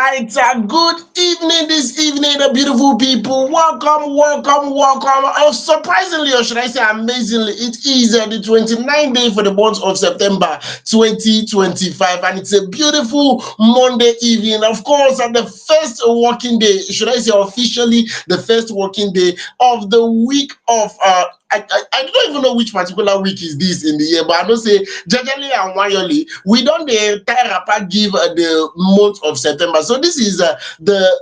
right, good evening this evening, the beautiful people. Welcome, welcome, welcome. Surprisingly, or should I say amazingly, it is the 29th day for the month of September 2025, and it's a beautiful Monday evening. Of course, the first working day, should I say officially, the first working day of the week of I don't even know which particular week is this in the year, but I know say generally and wildly we don't the entire rapper give the month of September. So this is the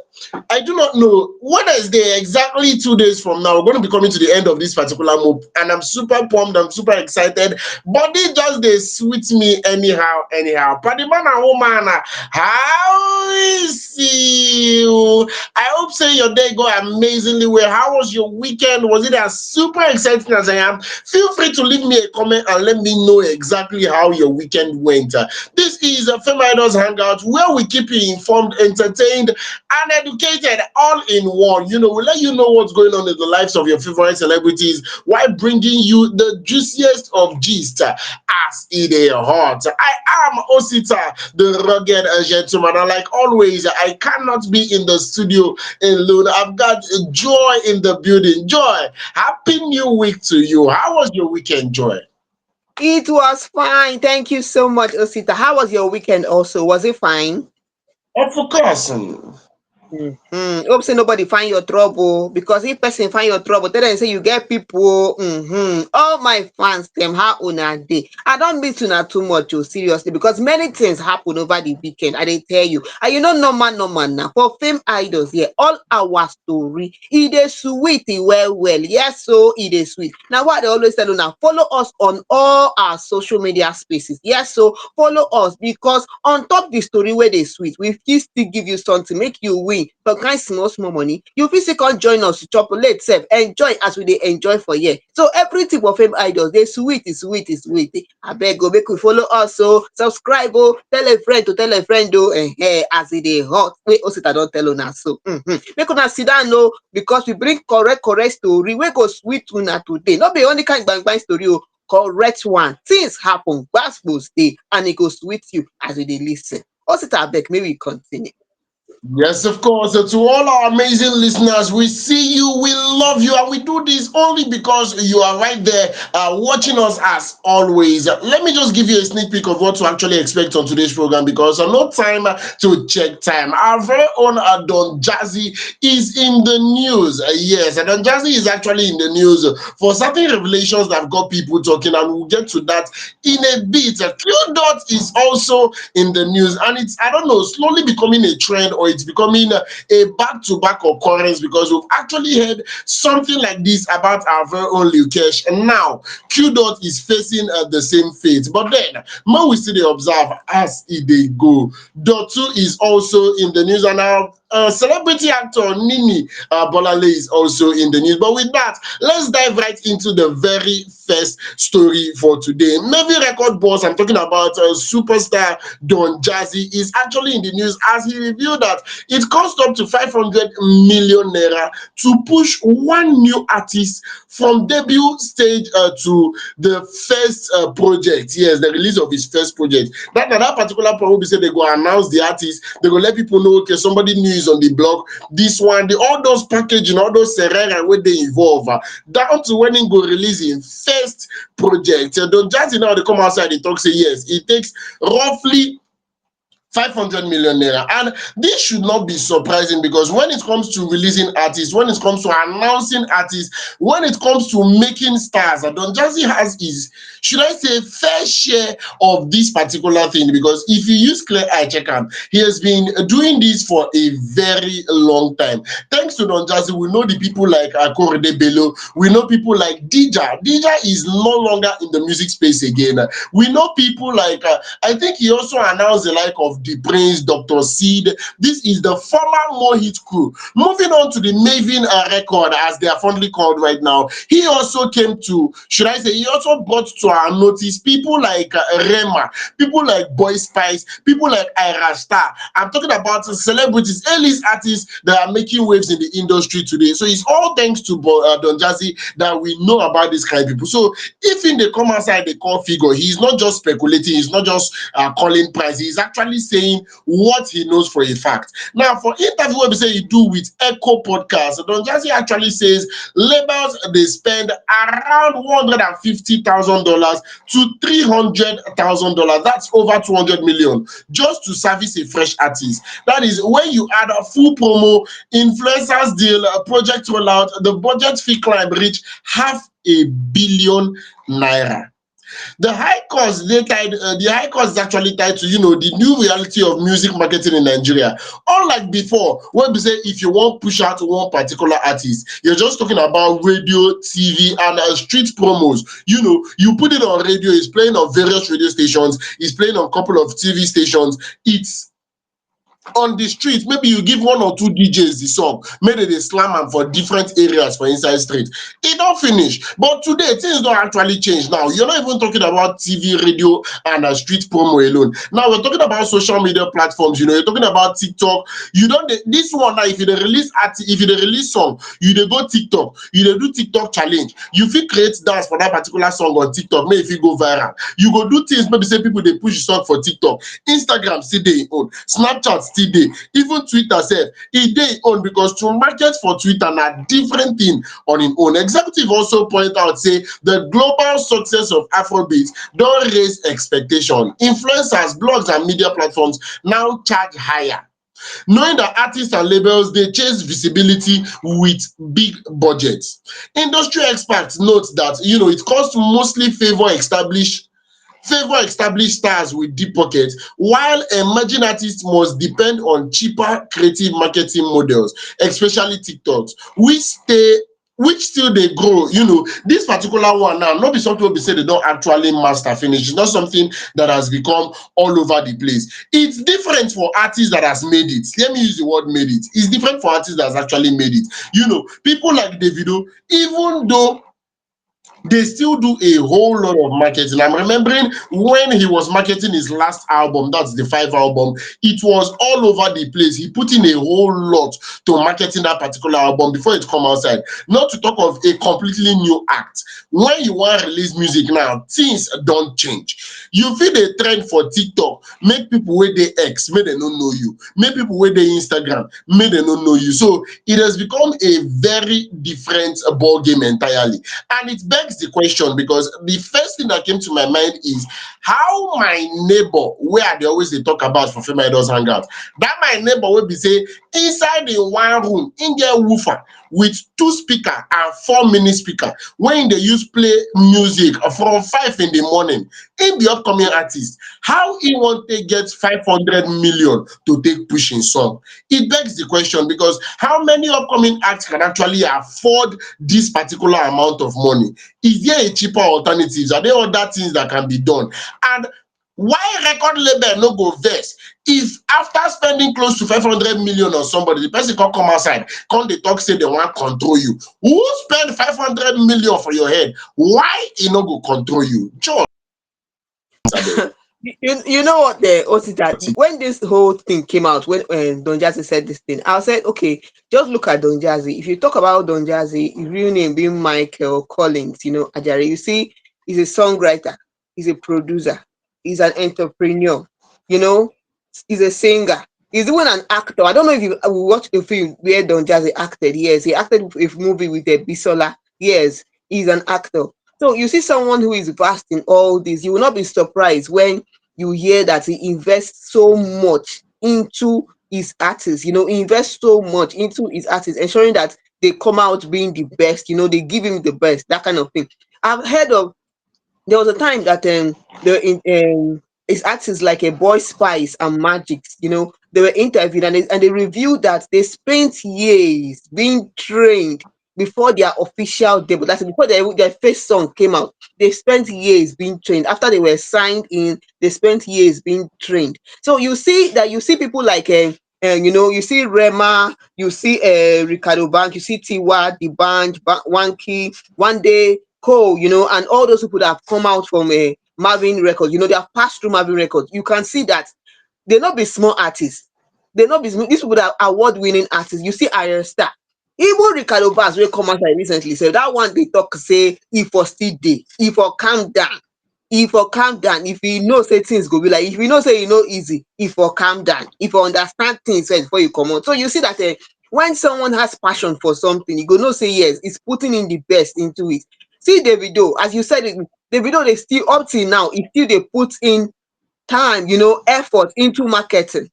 I do not know what is there exactly 2 days from now. We're going to be coming to the end of this particular month, and I'm super pumped. I'm super excited. Body just they sweet me anyhow. Party man and woman, how is you? I hope say your day go amazingly well. How was your weekend? Was it as super exciting as I am? Feel free to leave me a comment and let me know exactly how your weekend went. This is a Fameidols Hangout where we keep you informed, entertained, and educated all in one. We let you know what's going on in the lives of your favorite celebrities while bringing you the juiciest of gist as it is hot. I am Osita, the rugged gentleman, and like always, I cannot be in the studio alone. I've got Joy in the building. Joy, happy new week to you. How was your weekend, Joy? It was fine. Thank you so much, Osita. How was your weekend also? Was it fine? Of course. Hope say nobody find your trouble, because if person find your trouble, tell them say you get people. All my fans them how una dey. I don't miss una too much, oh, seriously, because many things happen over the weekend. I dey tell you, and normal now for fame idols here. All our story, it is sweet, well. Yes, so it is sweet. Now what they always tell una, follow us on all our social media spaces. Yes, so follow us, because on top the story where they sweet, we fit still give you something make you win some kind small money. You fit still come join us to chop late sef, enjoy as we dey enjoy for here. So everything for fame idols dey sweet abeg o, make we follow us o, subscribe o, tell a friend to tell a friend o, as e dey hot wey Osita don tell una so. Make una sit down o, because we bring correct story wey go sweet una today. No be only kind gbangban story o, correct one. Things happen, gbas dey, and e go sweet you as you dey lis ten. Osita abeg make we continue. Yes, of course. To all our amazing listeners, we see you, we love you, and we do this only because you are right there watching us as always. Let me just give you a sneak peek of what to actually expect on today's program, because no time to check time. Our very own Don Jazzy is in the news. Yes, and Don Jazzy is actually in the news for certain revelations that have got people talking, and we'll get to that in a bit. Qdot is also in the news, and it's, I don't know, slowly becoming a trend, or it's becoming a back-to-back occurrence, because we've actually heard something like this about our very own Lukesh, and now Qdot is facing the same fate. But then, when we see the observe as they go, Dot2 is also in the news, and our celebrity actor Nini Bolanle is also in the news. But with that, let's dive right into the very first story for today. Maybe record boss, I'm talking about superstar Don Jazzy, is actually in the news as he revealed that it cost up to 500 million naira to push one new artist from debut stage to the first project. Yes, the release of his first project. That particular problem be say they go announce the artist, they go let people know, okay, somebody new is on the block. This one, all those packaging, all those serena where they involve, down to when he go release in first project. Don Jazzy now they come outside, they talk say yes, it takes roughly 500 million naira. And this should not be surprising, because when it comes to releasing artists, when it comes to announcing artists, when it comes to making stars, Don Jazzy has his, should I say, fair share of this particular thing. Because if you use clear eye check him, he has been doing this for a very long time. Thanks to Don Jazzy, we know the people like Akorede Bello, we know people like Dija. Dija is no longer in the music space again. We know people like I think he also announced the like of the Prince, Dr. Seed. This is the former Mohit crew. Moving on to the Maven record, as they are fondly called right now. He also came to, should I say, he also brought to our notice people like Rema, people like Boy Spice, people like Ira Star. I'm talking about celebrities, A-list artists that are making waves in the industry today. So it's all thanks to Don Jazzy that we know about these kind of people. So if in they come outside, they call figure, he's not just speculating, he's not just calling price, he's actually saying what he knows for a fact. Now, for interview wey be say he do with Echo Podcast, Don Jazzy actually says labels they spend around $150,000 to $300,000. That's over 200 million just to service a fresh artist. That is when you add a full promo, influencers deal, project rollout, the budget fee climb reach $500 million. The high cost is actually tied to the new reality of music marketing in Nigeria. Unlike before, when we say if you want push out one particular artist, you're just talking about radio, TV, and street promos. You put it on radio, it's playing on various radio stations, it's playing on a couple of TV stations. It's on the street, maybe you give one or two DJs the song, maybe they slam am for different areas for inside street. It don't finish. But today, things don't actually change now. You're not even talking about TV, radio, and street promo alone. Now we're talking about social media platforms. You're talking about TikTok. You don't this one now. If you dey release song, you dey go TikTok. You dey do TikTok challenge. You fit create dance for that particular song on TikTok. Maybe if you go viral, you go do things. Maybe say people they push the song for TikTok. Instagram still dey own. Snapchat still dey. Even Twitter sef e dey own, because to market for Twitter na different thing on im own. Executive also point out say the global success of Afrobeat don raise expectation. Influencers, blogs, and media platforms now charge higher, knowing that artists and labels dey chase visibility with big budgets. Industry experts note that it costs mostly favor established stars with deep pockets, while emerging artists must depend on cheaper creative marketing models, especially TikToks, which still dey grow. This particular one now, no be something wey be say they don actually master finish. It's not something that has become all over the place. It's different for artists that has made it. Let me use the word made it. It's different for artists that has actually made it. People like Davido, even though they still do a whole lot of marketing. I'm remembering when he was marketing his last album, that's the 5 album, it was all over the place. He put in a whole lot to marketing that particular album before it come outside. Not to talk of a completely new act. When you want to release music now, things don't change. You feel the trend for TikTok, make people wey dey X, make they don't know you. Make people wey dey Instagram, make they don't know you. So it has become a very different ball game entirely. And it begs the question, because the first thing that came to my mind is how my neighbor, where they always they talk about for Fameidols Hangout, that my neighbor will be say inside the one room in their woofer with 2 speaker and 4 mini speaker, when they use play music from 5 in the morning. In the upcoming artist, how he want to get 500 million to take pushing song? It begs the question, because how many upcoming acts can actually afford this particular amount of money? Is there a cheaper alternatives? Are there other things that can be done? And why record label no go vex if after spending close to 500 million on somebody, the person can come outside, come they talk, say they want control you? Who spend 500 million for your head? Why he no go control you? Just You know what the also that when this whole thing came out, when Don Jazzy said this thing, I said, okay, just look at Don Jazzy. If you talk about Don Jazzy, his real name being Michael Collins, Ajari, you see, he's a songwriter, he's a producer, he's an entrepreneur, you know, he's a singer, he's even an actor. I don't know if you watched a film where Don Jazzy acted. Yes, he acted a movie with Bisola. Yes, he's an actor. So you see someone who is vast in all this, you will not be surprised when you hear that he invests so much into his artists. He invests so much into his artists, ensuring that they come out being the best. They give him the best, that kind of thing. I've heard of, there was a time that his artists like a Boy Spice and Magics, they were interviewed, and they revealed that they spent years being trained before their official debut. That's before their first song came out. They spent years being trained. After they were signed in, they spent years being trained. So you see people like you see Rema, you see Ricardo Bank, you see Tiwa, The Band, Wanky, One Day, Cole, and all those people that have come out from Marvin Records, they have passed through Marvin Records. You can see that they not be small artists. They not be these people that are award-winning artists. You see Iron Star. Even Ricardo Vaz will come out like recently. So that one they talk say if for still day, if for calm down. If for calm down, if you know say things go be like, if you know say easy, if for calm down, if you understand things first before you come out. So you see that when someone has passion for something, you go know say yes, it's putting in the best into it. See Davido, as you said it, Davido dey still up till now, e still dey put in time, effort into marketing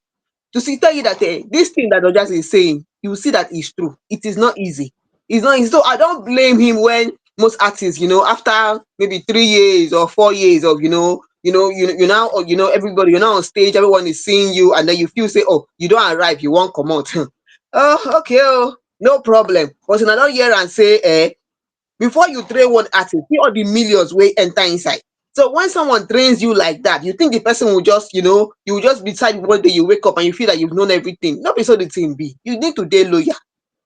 to see tell you that this thing that Ojas is saying, you see that is true. It is not easy. It's not easy. So I don't blame him when most artists, after maybe 3 years or 4 years of you now, everybody, you're now on stage, everyone is seeing you, and then you feel say, oh, you don't arrive, you won't come out. Oh, okay, oh, no problem. But in another year and say, before you train one artist, see all the millions wey enter inside. So when someone trains you like that, you think the person will just, you will just decide one day you wake up and you feel that you've known everything. No be so the thing be. You need to dey loyal.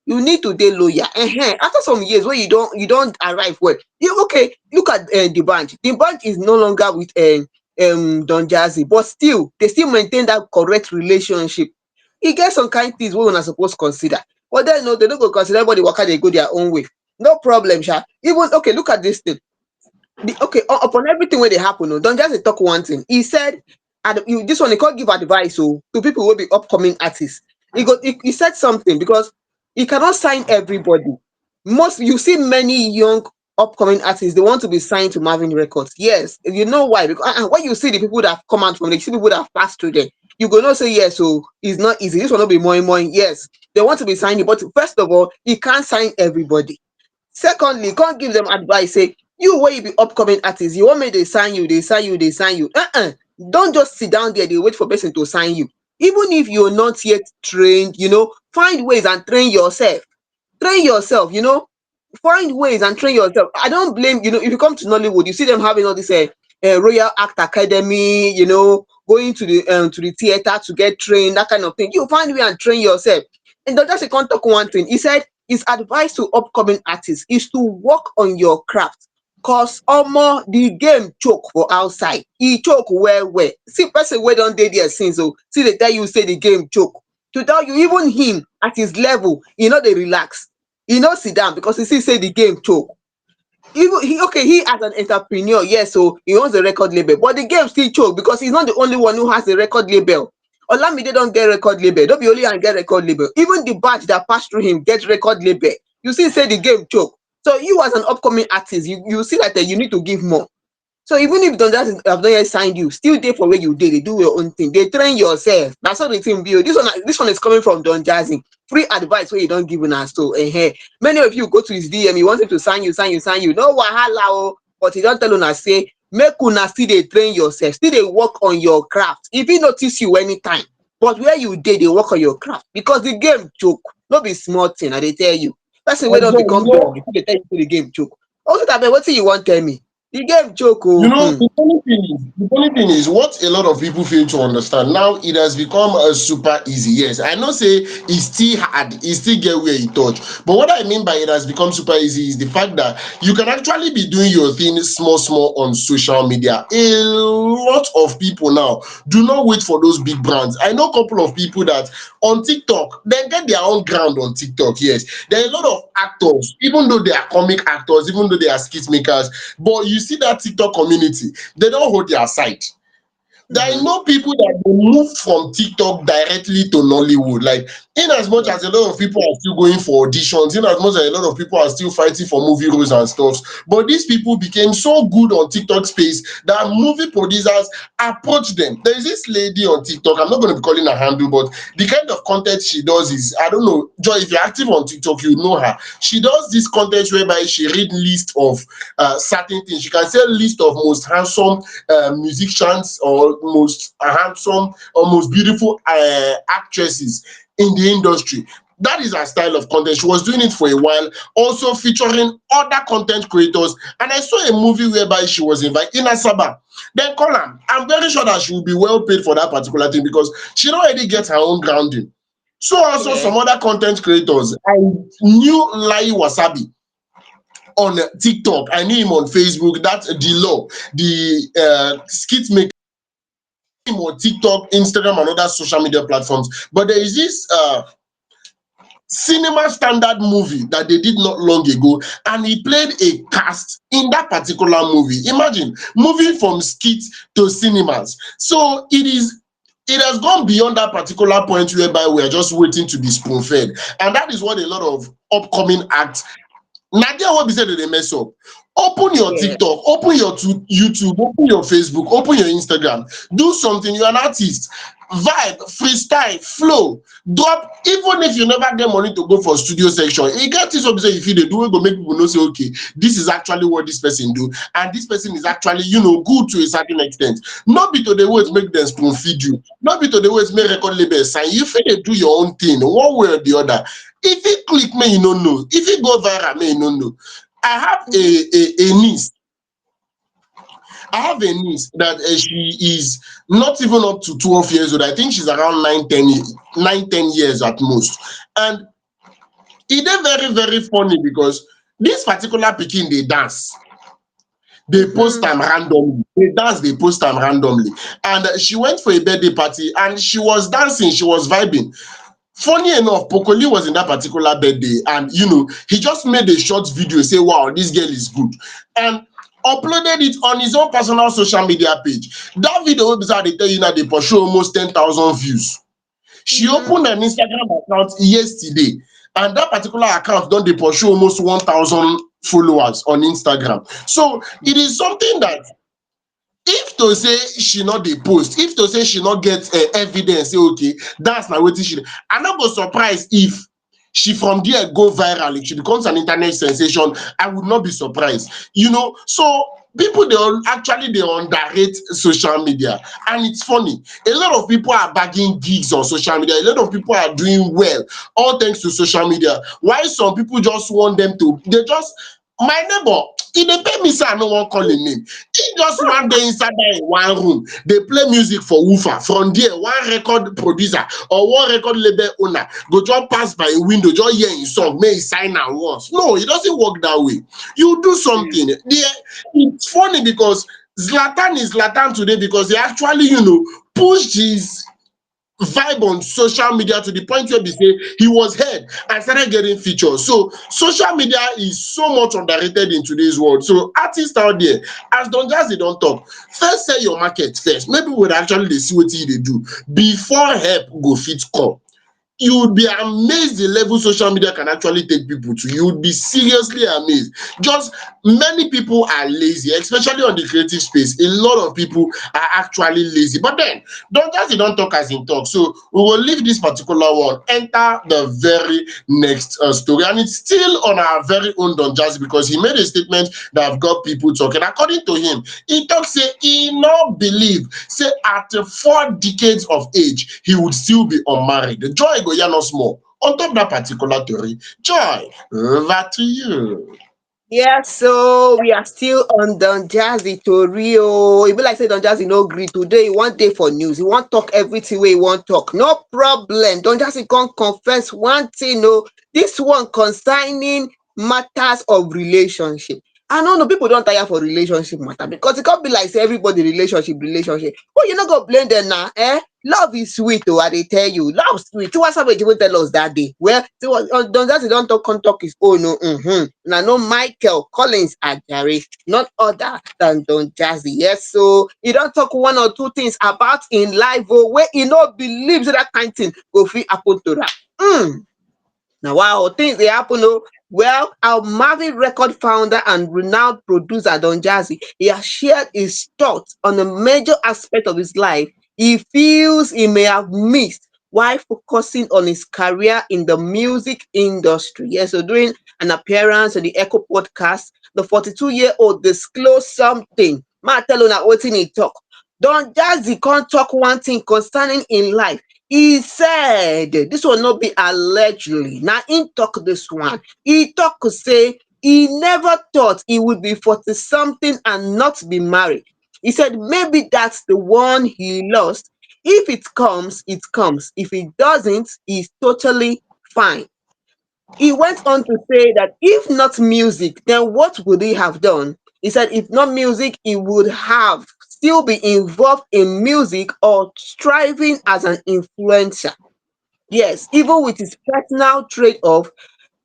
You need to dey loyal. After some years wey you don't arrive well, you okay, look at the band. The band is no longer with Don Jazzy, but still they still maintain that correct relationship. E get some kind things wey una suppose consider, but then no, they no go consider. Everybody waka dey go their own way. No problem sha. Even okay, look at this thing. Okay, upon everything wey dey happen, Don Jazzy talk one thing. He said, this one he can't give advice to people wey be upcoming artists. He said something because he cannot sign everybody. Most you see many young upcoming artists, they want to be signed to Marvin Records. Yes, you know why? Because when you see the people that have come out from, you see people that have passed through them, you go not say yes. So it's not easy. This will not be more. Yes, they want to be signing, but first of all, he can't sign everybody. Secondly, can't give them advice. Say you wey you be upcoming artist, you want me dey sign you, dey sign you, dey sign you. Don't just sit down there dey wait for person to sign you. Even if you're not yet trained, find ways and train yourself. Train yourself, find ways and train yourself. I don't blame, if you come to Nollywood, you see them having all this Royal Act Academy, going to the theater to get trained, that kind of thing. You find way and train yourself. And just a talk one thing. He said his advice to upcoming artists is to work on your craft. Cause the game choke for outside. He choke well. See person wey don dey there since see they tell you say the game choke. To tell you, even him at his level, dey relax. He no sit down because he see say the game choke. Even he as an entrepreneur, yes, so he owns a record label, but the game still choke because he's not the only one who has a record label. Olamide don't get record label. Don't be only and get record label. Even the batch that passed through him get record label. You see, say the game choke. So you as an upcoming artist, you see that you need to give more. So even if Don Jazzy have not yet signed you, still there for where you did. They do your own thing. They train yourself. That's how the thing build. This one is coming from Don Jazzy. Free advice where you don't give us. So many of you go to his DM, he wants him to sign you. No wahala but he don't tell una say make una still dey train yourself, still dey work on your craft. If he notice you anytime, but where you dey work on your craft because the game choke. No be small thing, I dey tell you. Person wey don Again, become dog, before they tell you say the game choke. Also, that wetin you want tell me? The game choke the funny thing is what a lot of people fail to understand. Now it has become super easy. Yes, I know say it's still hard, it still get where it touch. But what I mean by it has become super easy is the fact that you can actually be doing your thing small on social media. A lot of people now do not wait for those big brands. I know a couple of people that on TikTok, they get their own ground on TikTok. Yes, there are a lot of actors, even though they are comic actors, even though they are skit makers, but you see that TikTok community, they don't hold their side. I Mhm. know people that they move from TikTok directly to Nollywood. Like, in as much as a lot of people are still going for auditions, in as much as a lot of people are still fighting for movie roles and stuff, but these people became so good on TikTok space that movie producers approach them. There is this lady on TikTok, I'm not going to be calling her handle, but the kind of content she does is, I don't know, Joy, if you're active on TikTok, you know her. She does this content whereby she read list of certain things. She can say list of most handsome musicians or most handsome or most beautiful actresses in the industry. That is her style of content. She was doing it for a while, also featuring other content creators. And I saw a movie whereby she was invited in Asaba. Then call her. I'm very sure that she will be well paid for that particular thing because she already gets her own grounding. So also Yeah. some other content creators. I knew Lai Wasabi on TikTok. I knew him on Facebook. That's the law, the skit maker on TikTok, Instagram, and other social media platforms. But there is this cinema standard movie that they did not long ago, and he played a cast in that particular movie. Imagine moving from skit to cinemas. So it has gone beyond that particular point whereby we are just waiting to be spoon fed, and that is what a lot of upcoming acts Nadia what be said they mess up. Open your Yeah. TikTok, open your YouTube, open your Facebook, open your Instagram. Do something. You're an artist. Vibe, freestyle, flow. Drop. Even if you never get money to go for studio section, you get this what say if you they do it go make people know say okay, this is actually what this person do, and this person is actually good to a certain extent. Not be to the words make them spoon feed you. Not be to the words make record label sign. You feel they do your own thing one way or the other. If it click me, you don't know. If it go viral, me, you don't know. I have Mhm. a niece. I have a niece that she is not even up to 12 years old. I think she's around 10 years at most. And it is very, very funny because this particular pikin they dance. They post Mhm. time randomly. They dance, they post time randomly. And she went for a birthday party and she was dancing, she was vibing. Funny enough, Pokoli was in that particular birthday, and he just made a short video say, "Wow, this girl is good," and uploaded it on his own personal social media page. That video wey be say I dey tell you now dey pursue almost 10,000 views. She Mhm. opened an Instagram account yesterday, and that particular account don dey pursue almost 1,000 followers on Instagram. So it is something that if to say she not dey post, if to say she not get evidence say okay that's na wetin she I no go surprise if she from there go viral, if she becomes an internet sensation. I would not be surprised, so people actually they underrate social media. And it's funny, a lot of people are bagging gigs on social media, a lot of people are doing well all thanks to social media, while some people just want them to they just my neighbor, he dey pay me say I no wan call him name. He just one day inside that one room dey play music for woofer. From there one record producer or one record label owner go just pass by a window, just hear him song, make he sign am once. No, it doesn't work that way. You do something. It's funny because Zlatan is Zlatan today because he actually pushed his vibe on social media to the point where they say he was heard and started getting features. So social media is so much underrated in today's world. So artists out there, as Don Jazzy don't talk, first sell your market first. Maybe we'll actually dey see what they do before help go fit come. You would be amazed the level social media can actually take people to. You would be seriously amazed. Just many people are lazy, especially on the creative space. A lot of people are actually lazy. But then, don't just don't talk as in talk. So we will leave this particular one, enter the very next story. And it's still on our very own Don Jazzy because he made a statement that have got people talking. According to him, he talks say he not believe say at 4 decades of age he would still be unmarried. Joy go yarn us more on top that particular theory. Joy, over to you. Yeah, so we are still on Don Jazzy Tori. Oh, e be like say Don Jazzy no gree today. He wan dey for news. He wan talk everything wey he wan talk. No problem. Don Jazzy come confess one thing. Oh, this one concerning matters of relationship. I no know people don tire for relationship matter because e come be like say everybody relationship. But you no go blame them na. Love is sweet oh, I dey tell you. Love sweet. Tiwa Savage even tell us that day. Well, Don Jazzy don talk come talk his own oh. Na no Michael Collins Ajare, none other than Don Jazzy. Yes, so he don talk one or two things about im life oh, wey e no believe say that kind thing go fit happen to am. Now, wow, things they happen. Oh, well, our Marvin record founder and renowned producer Don Jazzy, he has shared his thoughts on a major aspect of his life he feels he may have missed while focusing on his career in the music industry. Yes, so during an appearance on the Echo podcast, the 42-year-old disclosed something. Ma tell una wetin he talk. Don Jazzy can't talk one thing concerning in life. He said this one not be allegedly. Now him talk this one. He talk say he never thought he would be 40 something and not be married. He said maybe that's the one he lost. If it comes, it comes. If it doesn't, he's totally fine. He went on to say that if not music, then what would he have done? He said if not music, he would have still be involved in music or striving as an influencer. Yes, even with his personal trade of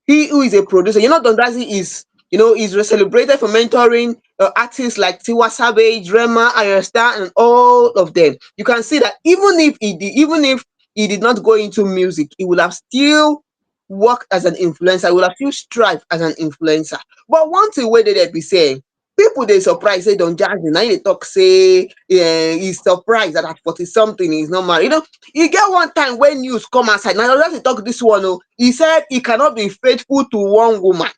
he who is a producer. Don Jazzy is is celebrated for mentoring artists like Tiwa Savage, Rema, Ayostar, and all of them. You can see that even if he did not go into music, he will have still worked as an influencer. He will have still strive as an influencer. But one thing wey dey be say people dey surprise say Don Jazzy na him dey talk say he's surprised that at 40 something he's not married. E get one time when news come outside, na Don Jazzy talk this one. He said he cannot be faithful to one woman.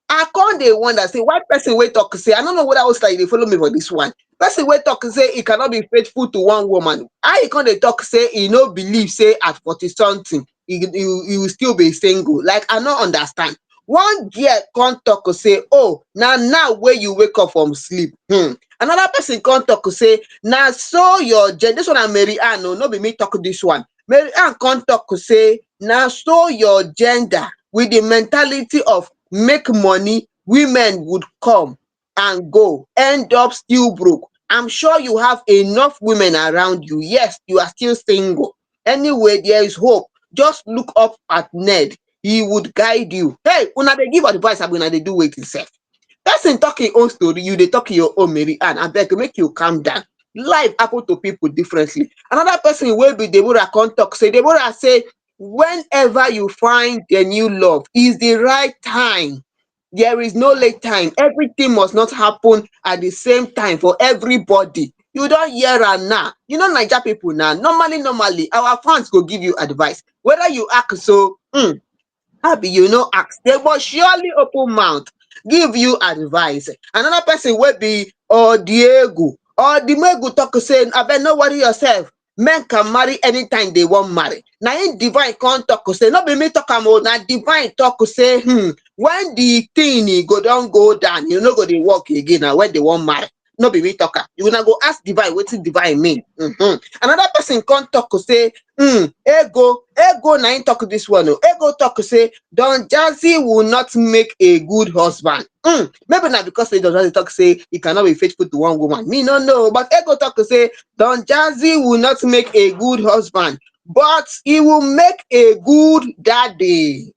I con dey wonder say why person wey talk say I no know whether Osita dey follow me for this one. Person wey talk say he cannot be faithful to one woman, how he con dey talk say he no believe say at 40 something he will still be single? Like I no understand. One girl con talk say oh na now wey you wake up from sleep. Another person con talk say na so your this one na Mary Ann no be me talk this one. Mary Ann con talk say na so your gender with the mentality of make money, women would come and go, end up still broke. I'm sure you have enough women around you. Yes, you are still single. Anyway, there is hope. Just look up at Ned. He would guide you. Hey, una dey give advice, abi una dey do wetin sef? Person talk im own story, you dey talk your own, Mary Ann. Abeg make you calm down. Life happen to people differently. Another person wey be Deborah come talk say Deborah say whenever you find a new love is the right time. There is no late time. Everything must not happen at the same time for everybody. You don hear am now. Naija people now, normally our fans go give you advice. Whether you ask so abi you no ask, they must surely open mouth give you advice. Another person wey be Odimegu talk say abeg no worry yourself, men can marry anytime they wan marry. Na im divine come talk say no be me talk am na divine talk say when the thing go don go down, you no go dey work again na when they wan marry. No be me talk am. You una go ask divine wetin divine mean. Another person come talk say ego na im talk this one ego talk say Don Jazzy will not make a good husband. Maybe na because say Don Jazzy talk say he cannot be faithful to one woman. Me no know, but ego talk say Don Jazzy will not make a good husband, but he will make a good daddy.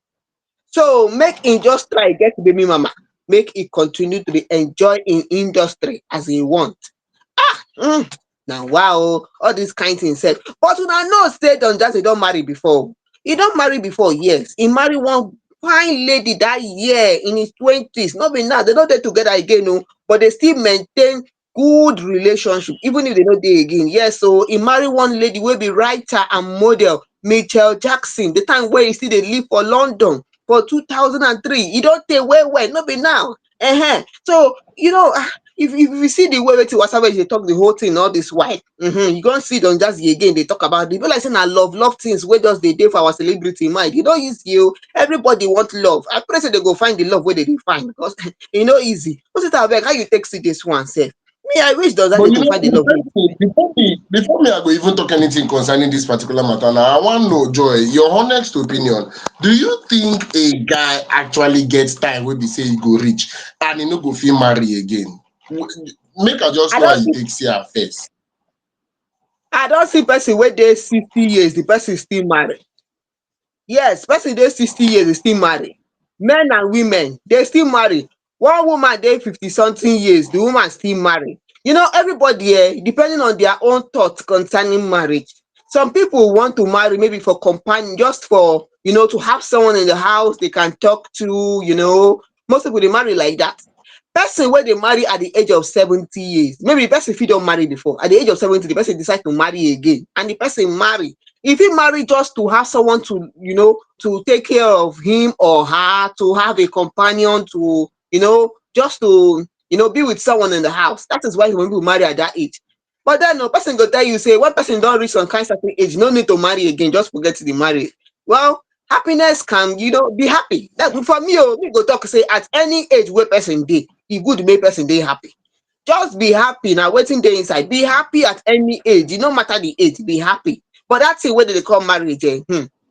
So make him just try get baby mama, make he continue to dey enjoy im industry as he want. Now wow, all dis kind thing sef. But una know say Don Jazzy don marry before. He don marry before, yes. He marry one fine lady that year in his 20s. No be now, they no dey together again but they still maintain good relationship even if they no dey again. Yes, so he marry one lady wey be writer and model, Michelle Jackson, the time wey he still dey live for London for 2003. E don tey well well, no be now. So if you see the way wetin Savage dey talk the whole thing all this while, you go see Don Jazzy again dey talk about it. E be like say na love things wey just dey for our celebrity mind. E no easy everybody want love. I pray say they go find the love wey they dey find because e no easy. Abeg, how you take see this one sef? Me, I wish Don But Jazzy to find the the love wey first thing, before me, I go even talk anything concerning this particular matter. Now, I want to know, Joy, your honest opinion. Do you think a guy actually gets time where be say he go rich and he no go feel marry again? Make I just I know how don you see take see her first. I don see person wey dey 60 years, the person still marry. Yes, person dey 60 years dey still marry. Men and women dey still marry. One woman dey 50 something years, the woman still marry. Everybody depending on their own thought concerning marriage. Some people want to marry maybe for companion, just for to have someone in the house they can talk to. Most people dey marry like that. Person wey dey marry at the age of 70 years, maybe the person fit don marry before. At the age of 70, the person decide to marry again, and the person marry. If he marry just to have someone to take care of him or her, to have a companion, to just to be with someone in the house. That is why when people marry at that age. But then no person go tell you say one person don reach some kind certain age, no need to marry again, just forget the marriage. Well, happiness can be happy. That for me me go talk say at any age wey person dey, e good make person dey happy. Just be happy na wetin dey inside. Be happy at any age, e no matter the age, be happy. But that thing wey dem dey call marriage e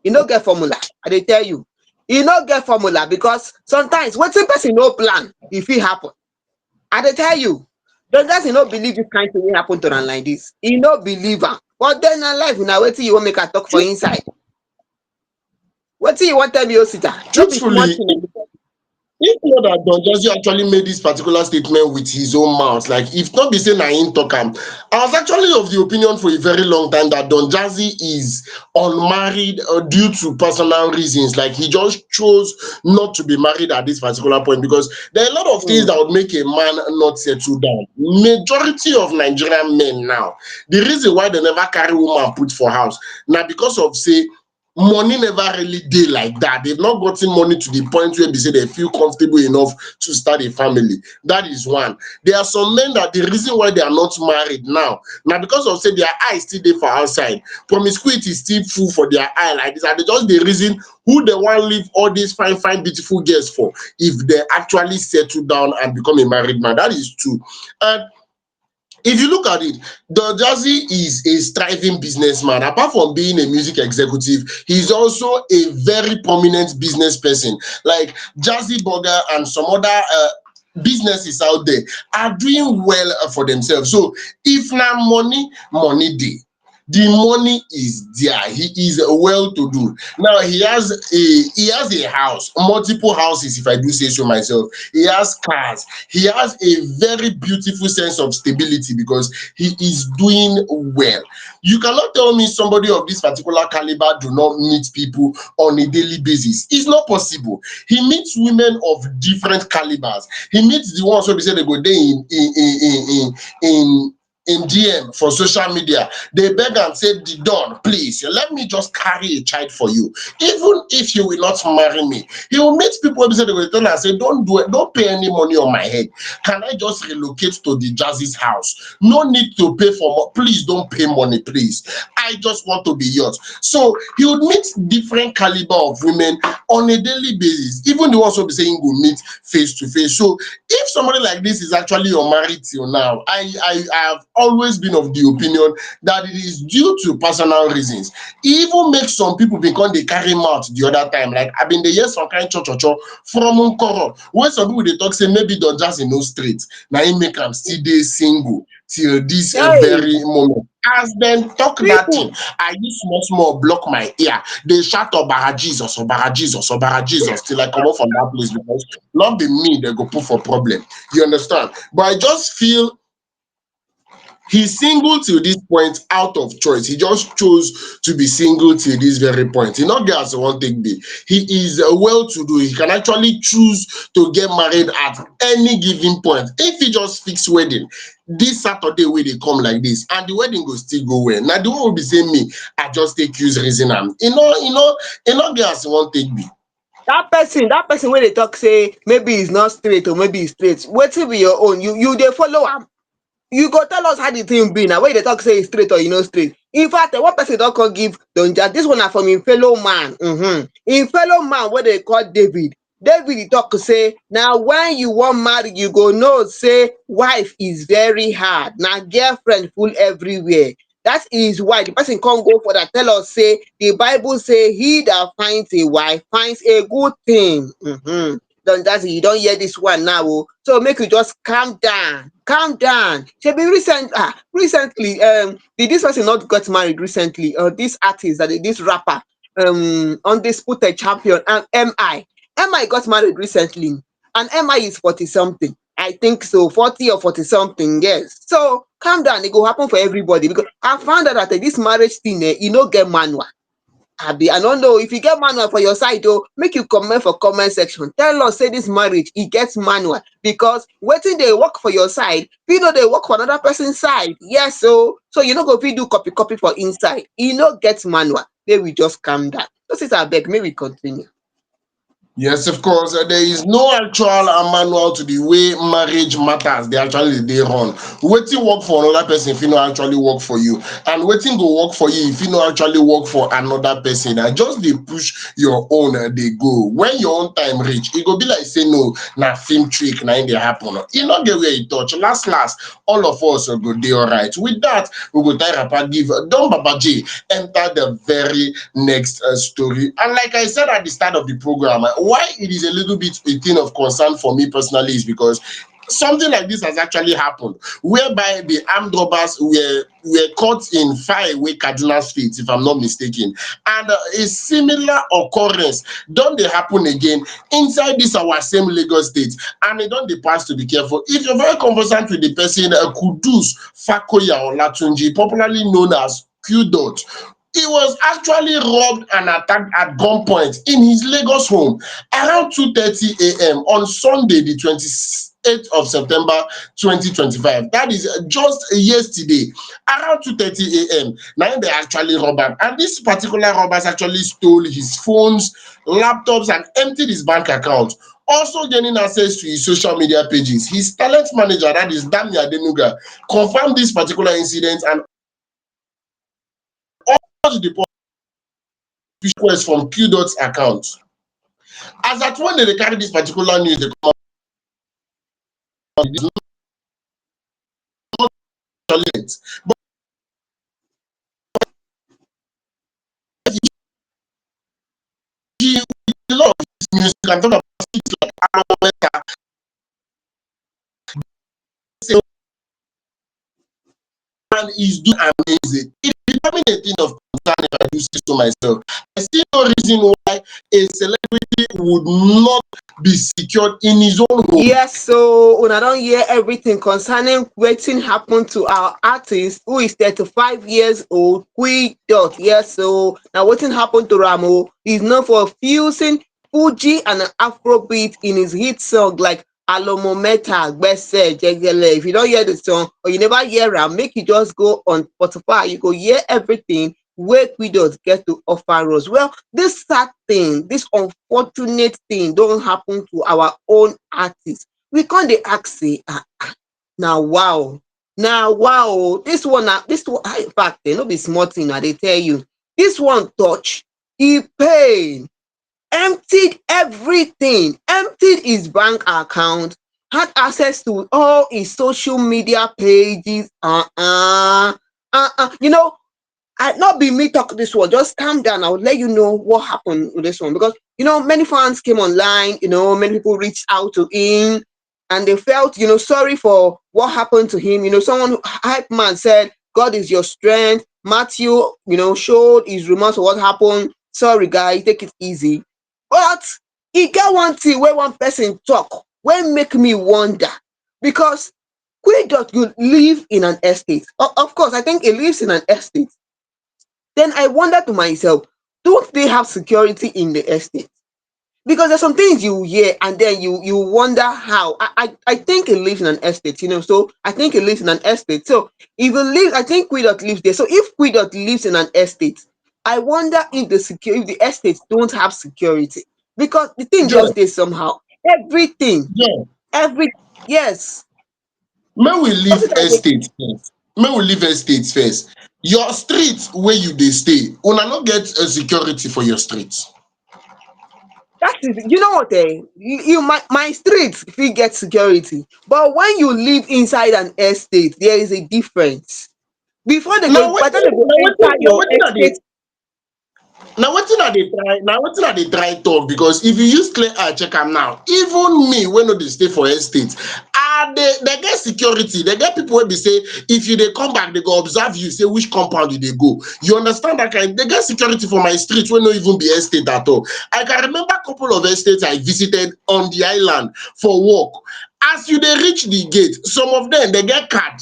no get formula. I dey tell you, e no get formula because sometimes wetin person no plan e fit happen. I dey tell you, Don Jazzy no believe this kind thing wey happen to am like this. E no believe am. But then na life na wetin you wan make I talk for inside. What do you want tell me, Osita? No be small Truthfully, thing. if not that Don Jazzy actually made this particular statement with his own mouth, like if not be saying na him talk am, I was actually of the opinion for a very long time that Don Jazzy is unmarried due to personal reasons. Like he just chose not to be married at this particular point because there are a lot of things Mm, that would make a man not settle down. Majority of Nigerian men now, the reason why they never carry woman put for house now because of say money never really dey like that. They've not gotten money to the point where they say they feel comfortable enough to start a family. That is one. There are some men that the reason why they are not married now because of say their eye still dey for outside. Promiscuity is still full for their eye like this, and they just the reason who they want leave all these fine fine beautiful girls for if they actually settle down and become a married man. That is true. And if you look at it, Don Jazzy is a striving businessman. Apart from being a music executive, he's also a very prominent business person. Like Jazzy Burger and some other businesses out there are doing well for themselves. So if na money, money dey. The money is there. He is well to do. Now he has a house, multiple houses, if I do say so myself. He has cars. He has a very beautiful sense of stability because he is doing well. You cannot tell me somebody of this particular caliber do not meet people on a daily basis. It's not possible. He meets women of different calibers. He meets the ones who be say they go there in in DM for social media. They beg and say, the Don, please let me just carry a child for you. Even if you will not marry me, he will meet people who say they will tell and say, don't do it, don't pay any money on my head. Can I just relocate to the Jazzy's house? No need to pay for please don't pay money, please. I just want to be yours. So he would meet different caliber of women on a daily basis, even the ones who be saying go meet face to face. So if somebody like this is actually unmarried till now, I have always been of the opinion that it is due to personal reasons. E even make some people become dey carry mouth the other time. Like I been dey hear some kind cho cho cho from Nkoro wey some people dey talk say maybe Don Jazzy no straight na im make am still dey single till this hey, very moment. As dem talk that thing, people, I use small small block my ear dey shout Obara Jesus, Obara Jesus, Obara Jesus till I comot from that place because not be me they go put for problem. You understand? But I just feel he's single till this point out of choice. He just chose to be single till this very point. He not get as one thing be. He is well to do. He can actually choose to get married at any given point. If he just fix wedding this Saturday wey dey come like this, and the wedding go still go well. Now the one will be saying me, I just take use reason am. He not get as one thing be. that person wey dey talk say maybe he's not straight or maybe he's straight, wetin be your own? You dey follow am? You go tell us how the thing be na, when you dey talk say e straight or e no straight. In fact, one person don come give Don Jazzy, this one na from im fellow man, im fellow man wey dey call David. David talk say na when you wan marry you go know say wife is very hard, na girlfriend full everywhere. That is why the person come go for that, tell us say the Bible say he that finds a wife finds a good thing. Don Jazzy, you don hear this one now oh, so make you just calm down, calm down. Shebi recently did this person not get married recently? This artist, that this rapper, undisputed champion, Mi got married recently, and Mi is 40 something, I think so, 40 or 40 something, yes. So calm down, e go happen for everybody, because I found out that this marriage thing e no get manual. Abi I no know if you get manual for your side oh, make you comment for comment section, tell us say this marriage e get manual, because wetin dey work for your side fit no dey work for another person side. Yes oh, so you no go fit do copy copy for inside, e no get manual. Make we just calm down. So sis abeg make we continue. Yes, of course. There is no actual manual to the way marriage matters. They actually they run. Waiting work for another person if you know actually work for you, and waiting go work for you if you know actually work for another person. And just they push your own, they go. When your own time reach, it go be like say no, na film trick, na in they happen. You not get where you touch. Last, all of us go dey alright. With that, we go tie rapper give Don Baba J enter the very next story. And like I said at the start of the program, why it is a little bit a thing of concern for me personally is because something like this has actually happened, whereby the armed robbers were caught in faraway Kaduna State, if I'm not mistaken, and a similar occurrence don't they happen again inside this our same Lagos State, and they don't they pass to be careful. If you're very conversant with the person, Kudus Fakoya Olatunji, popularly known as Qdot, he was actually robbed and attacked at gunpoint in his Lagos home around 2:30 a.m. on Sunday, the 28th of September 2025. That is just yesterday, around 2:30 a.m. Now they actually robbed him. And this particular robbers actually stole his phones, laptops, and emptied his bank account. Also gaining access to his social media pages. His talent manager, that is Dami Adenuga, confirmed this particular incident and urged the request from Qdot's account. As at when they carry this particular news, they come out, it is not late. But he, with a lot of his music, and talk about things like Arometa, and he's doing amazing. It's becoming a thing of concern if I do say so myself. I see no reason why a celebrity would not be secured in his own home. Yes, so when I don't hear everything concerning wetin happened to our artist who is 35 years old, Qdot. Yes, so now wetin happened to Ramo? He's known for fusing Fuji and Afrobeat in his hit song like Alomometa, Gbese, Jegele. If you don't hear the song or you never hear am, make you just go on Spotify. You go hear everything wey Qdot get to offer us. Well, this sad thing, this unfortunate thing don happen to our own artist. We come dey ask say na wow, na wow. This one in fact no be small thing I dey tell you. This one touch, e pain, emptied everything, emptied his bank account, had access to all his social media pages. You know, I not be me talk this one. Just calm down. I'll let you know what happened with this one because many fans came online. Many people reached out to him, and they felt sorry for what happened to him. Someone hype man said, "God is your strength." Matthew, showed his remorse for what happened. Sorry, guys, take it easy. But e get one thing wey one person talk wey make me wonder because Qdot you live in an estate. Of course, I think he lives in an estate. Then I wonder to myself, don't they have security in the estate? Because there's some things you hear and then you wonder how. I think he lives in an estate, so I think he lives in an estate. So if he lives, I think Qdot lives there. So if Qdot lives in an estate, I wonder if if the estates don't have security. Because the thing Joy, just is somehow. Everything, Joy, every yes. may we What's leave it I say? estate first. May we leave estate first. Your street where you dey stay, una no get a security for your street. That is, you know what, my street fit get security, but when you live inside an estate, there is a difference. Before they Now go, by the time wetin they go now wetin enter now your wetin I dey estate, now wetin I dey try now wetin I dey try talk, because if you use clear eye check am now, even me wey no dey stay for estate, they get security. They get people wey be say if you dey come back they go observe you, say which compound you dey go. You understand that kind? They get security for my street wey no even be estate at all. I can remember a couple of estates I visited on the island for work. As you dey reach the gate, some of them they get card.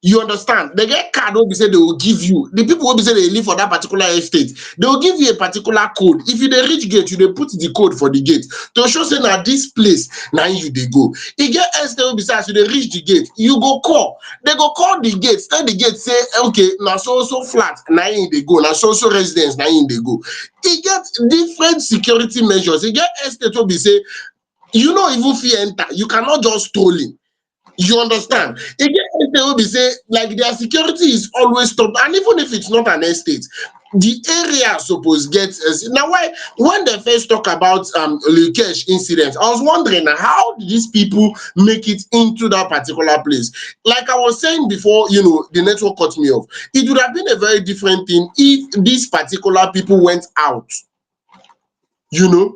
You understand? They get card wey be say they will give you. The people wey be say they live for that particular estate, they will give you a particular code. If you dey reach gate, you dey put the code for the gate to show say na this place na im you dey go. E get estate wey be say as you dey reach the gate, you go call. They go call the gate, tell the gate say, okay, na so so flat na im dey go, na so so residence na im dey go. E get different security measures. E get estate wey be say you no even fit enter. You cannot just stroll in. You understand? E get estate wey be say like their security is always top, and even if it's not an estate, the area suppose get now. Why when they first talk about Lukesh incident, I was wondering how did these people make it into that particular place. Like I was saying before, the network cut me off. It would have been a very different thing if these particular people went out, you know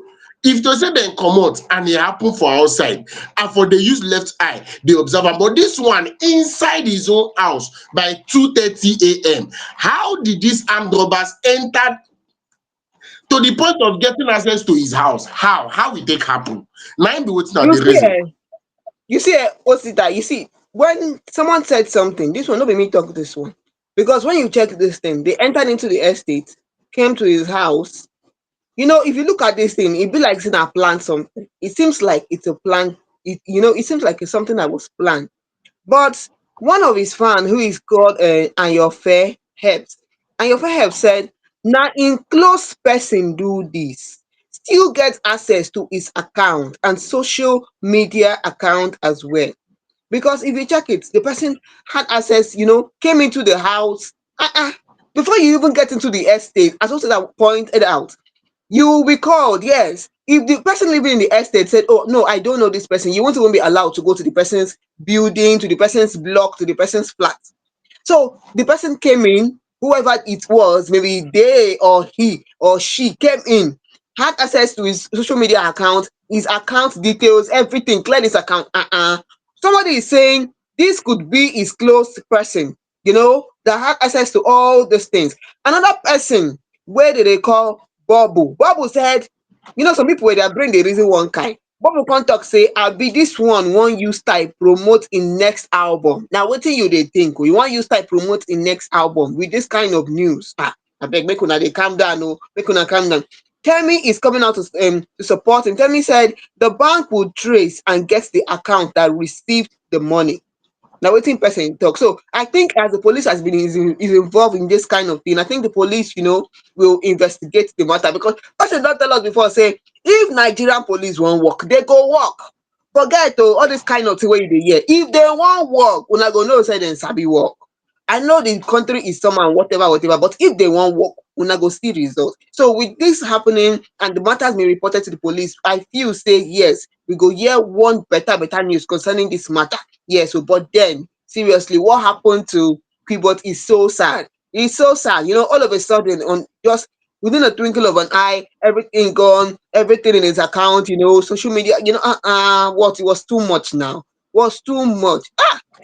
If to say dem comot and e happen for outside, and for dey use left eye dey observe am, but dis one inside his own house by 2:30 a.m. How did dis armed robbers enter to the point of getting access to his house? How e take happen? Na im be wetin I You dey see, reason. Osita, you see, when someone said something, this one, not be me talk this one. Because when you check this thing, they entered into the estate, came to his house. If you look at this thing, it be like it's a plan something. It seems like it's a plan. It seems like it's something that was planned. But one of his fan, who is called Ayofe Helps, Ayofe Helps said, "Now in close person do this, still get access to his account and social media account as well." Because if you check it, the person had access, came into the house. Before you even get into the estate, as also that pointed out, you will be called, yes. If the person living in the estate said, "Oh, no, I don't know this person," you won't even be allowed to go to the person's building, to the person's block, to the person's flat. So the person came in, whoever it was, maybe they or he or she came in, had access to his social media account, his account details, everything, cleared his account. Somebody is saying this could be his close person, that had access to all these things. Another person, where did they call Bubble? Bubble said, some people with their brain they reason one kind. Bubble come talk say, "I be this one use type promote in next album." Now wetin you dey think? You wan use type promote in next album with this kind of news? Abeg, make una dey calm down, make una calm down. Kemi is coming out to support him. Kemi said the bank will trace and get the account that received the money. Now wetin person talk. So I think as the police has been is involved in this kind of thing, I think the police, will investigate the matter, because person don tell us before say if Nigerian police wan work, they go work. Forget all this kind of thing wey you dey hear. If they wan work, una go know say dem sabi work. I know the country is somehow whatever, whatever, but if they wan work, una go see result. So with this happening and the matters being reported to the police, I feel say yes, we go hear one better news concerning this matter. Yes, but then seriously, what happened to Qdot is so sad. It's so sad. All of a sudden, on just within a twinkle of an eye, everything gone, everything in his account, social media, what, it was too much now. Was too much.